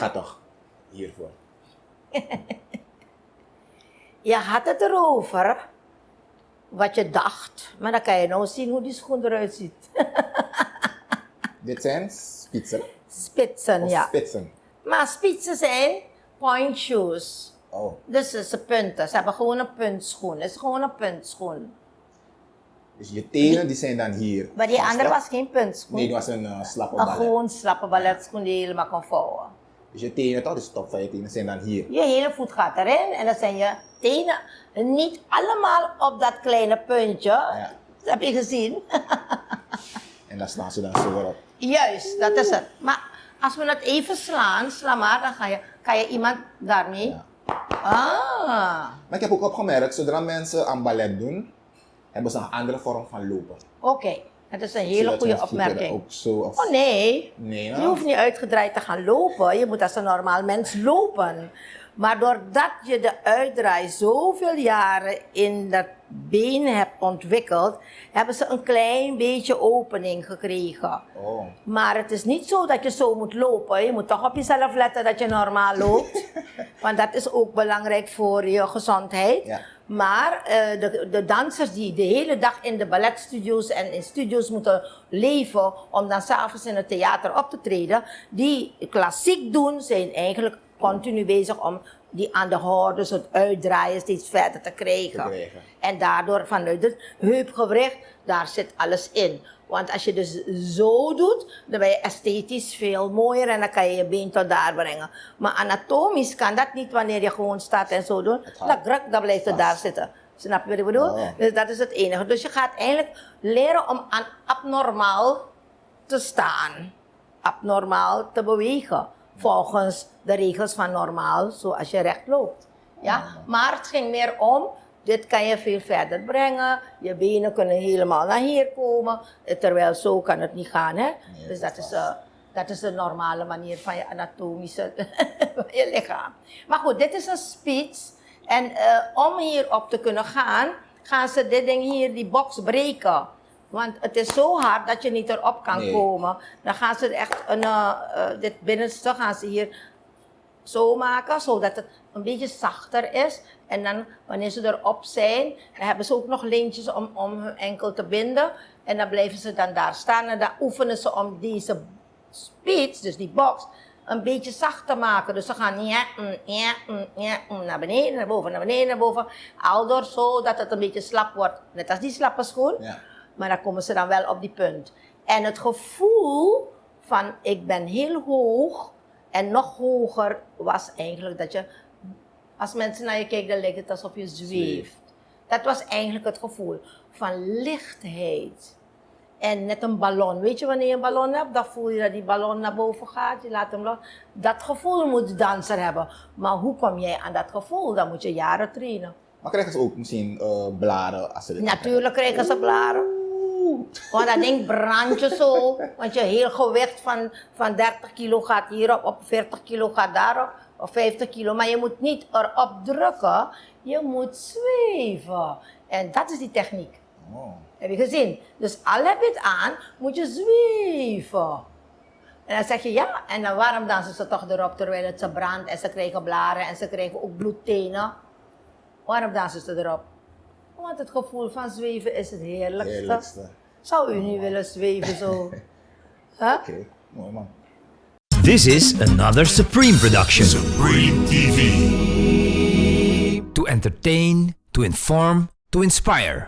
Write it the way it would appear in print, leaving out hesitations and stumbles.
ga toch hiervoor. Je had het erover, wat je dacht, maar dan kan je nou zien hoe die schoen eruit ziet. Dit zijn spitsen. Spitsen, Of ja. spitsen. Maar spitsen zijn point shoes. Oh. Dus ze punten. Ze hebben gewoon een puntschoen. Het is gewoon een puntschoen. Dus je tenen die zijn dan hier. Maar die vast, andere hè? was geen puntschoen. Nee, die was een slappe Een ballet. gewoon slappe balletschoen die je helemaal kan vouwen. Dus je tenen toch, de top van je tenen zijn dan hier. Je hele voet gaat erin en dan zijn je tenen niet allemaal op dat kleine puntje. Ja. Dat heb je gezien. En dan staan ze dan zo erop. Juist, dat is het. Maar als we het even sla maar, dan kan je iemand daarmee... Ja. Ah, Maar ik heb ook opgemerkt, zodra mensen aan ballet doen, hebben ze een andere vorm van lopen. oké. Dat is een Zie je hele dat goede mensen voeten opmerking. ook zo, of... Oh nee, Nee, je nou? hoeft niet uitgedraaid te gaan lopen. Je moet als een normaal mens lopen. Maar doordat je de uitdraai zoveel jaren in dat been hebt ontwikkeld, hebben ze een klein beetje opening gekregen. Oh. Maar het is niet zo dat je zo moet lopen. Je moet toch op jezelf letten dat je normaal loopt. Want dat is ook belangrijk voor je gezondheid. Ja. Maar de dansers die de hele dag in de balletstudio's en in studio's moeten leven om dan s'avonds in het theater op te treden, die klassiek doen, zijn eigenlijk continu bezig om die aan de hordes, het uitdraaien steeds verder te krijgen. En daardoor vanuit het heupgewricht, daar zit alles in. Want als je dus zo doet, dan ben je esthetisch veel mooier en dan kan je je been tot daar brengen. Maar anatomisch kan dat niet wanneer je gewoon staat en zo doet. Dan blijft het daar zitten. Snap je wat ik bedoel? Oh. Dus dat is het enige. Dus je gaat eigenlijk leren om aan abnormaal te staan. Abnormaal te bewegen. Volgens de regels van normaal, zoals je recht loopt. Ja? Maar het ging meer om, dit kan je veel verder brengen. Je benen kunnen helemaal naar hier komen. Terwijl zo kan het niet gaan. Hè? Nee, Dus dat dat is de normale manier van je anatomische van je lichaam. Maar goed, dit is een spits. En om hierop te kunnen gaan, gaan ze dit ding hier, die box, breken. Want het is zo hard dat je niet erop kan komen. Dan gaan ze echt dit binnenste gaan ze hier zo maken, zodat het een beetje zachter is. En dan, wanneer ze erop zijn, dan hebben ze ook nog lintjes om hun enkel te binden. En dan blijven ze dan daar staan en dan oefenen ze om deze spits, dus die box, een beetje zacht te maken. Dus ze gaan naar beneden, naar boven, naar beneden, naar boven. Aldoor zo dat het een beetje slap wordt. Net als die slappe schoen. Ja. Maar dan komen ze dan wel op die punt. En het gevoel van ik ben heel hoog en nog hoger was eigenlijk dat je, als mensen naar je kijken, dan lijkt het alsof je zweeft. Dat was eigenlijk het gevoel van lichtheid. En net een ballon. Weet je wanneer je een ballon hebt, dan voel je dat die ballon naar boven gaat. Je laat hem los. Dat gevoel moet de danser hebben. Maar hoe kom jij aan dat gevoel? Dan moet je jaren trainen. Maar krijgen ze ook misschien blaren als ze dit Natuurlijk krijgen ze blaren. Want dat ding brandt je zo. Want je heel gewicht van 30 kilo gaat hierop, op 40 kilo gaat daarop, of 50 kilo. Maar je moet niet erop drukken, je moet zweven. En dat is die techniek. Oh. Heb je gezien? Dus al heb je het aan, moet je zweven. En dan zeg je ja, en dan waarom dansen ze toch erop terwijl het ze brandt en ze krijgen blaren en ze krijgen ook bloedtenen? Waarom dansen ze erop? Want het gevoel van zweven is het heerlijkste. Zou u nu willen zweven zo? Huh? Oké, mooi man. This is another Supreme production. Supreme TV. To entertain, to inform, to inspire.